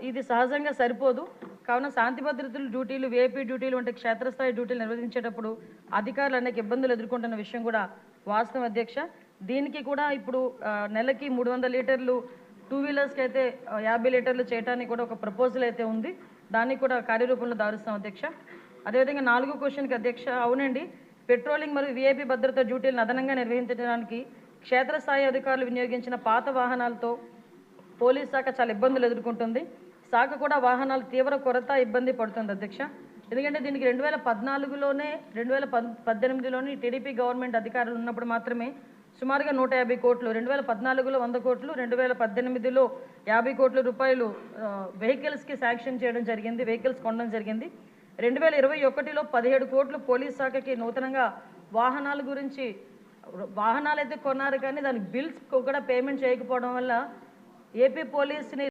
ఇది సహజంగా సరిపోదు. కావున శాంతి భద్రతల డ్యూటీలు, వీఐపీ డ్యూటీలు వంటి క్షేత్రస్థాయి డ్యూటీలు నిర్వహించేటప్పుడు అధికారులు అనేక ఇబ్బందులు ఎదుర్కొంటున్న విషయం కూడా వాస్తవం అధ్యక్ష. దీనికి కూడా ఇప్పుడు నెలకి 300 లీటర్లు టూ వీలర్స్కి అయితే 50 లీటర్లు చేయడానికి కూడా ఒక ప్రపోజల్ అయితే ఉంది. దాన్ని కూడా కార్యరూపంలో దారుస్తాం అధ్యక్ష. అదేవిధంగా 4వ క్వశ్చన్కి అధ్యక్ష, అవునండి, పెట్రోలింగ్ మరియు వీఐపీ భద్రతా డ్యూటీలను అదనంగా నిర్వహించడానికి క్షేత్రస్థాయి అధికారులు వినియోగించిన పాత వాహనాలతో పోలీస్ శాఖ చాలా ఇబ్బందులు ఎదుర్కొంటుంది. శాఖ కూడా వాహనాలు తీవ్ర కొరత ఇబ్బంది పడుతుంది అధ్యక్ష. ఎందుకంటే దీనికి 2014లోనే 2018లోని టీడీపీ గవర్నమెంట్ అధికారులు ఉన్నప్పుడు మాత్రమే సుమారుగా 150 కోట్లు, 2014లో 100 కోట్లు, 2018లో 50 కోట్ల రూపాయలు వెహికల్స్కి శాంక్షన్ చేయడం జరిగింది, వెహికల్స్ కొనడం జరిగింది. 2021లో 17 కోట్లు పోలీస్ శాఖకి నూతనంగా వాహనాల గురించి వాహనాలు అయితే కొన్నారు, కానీ దానికి బిల్స్ కూడా పేమెంట్ చేయకపోవడం వల్ల ఏపీ పోలీస్ని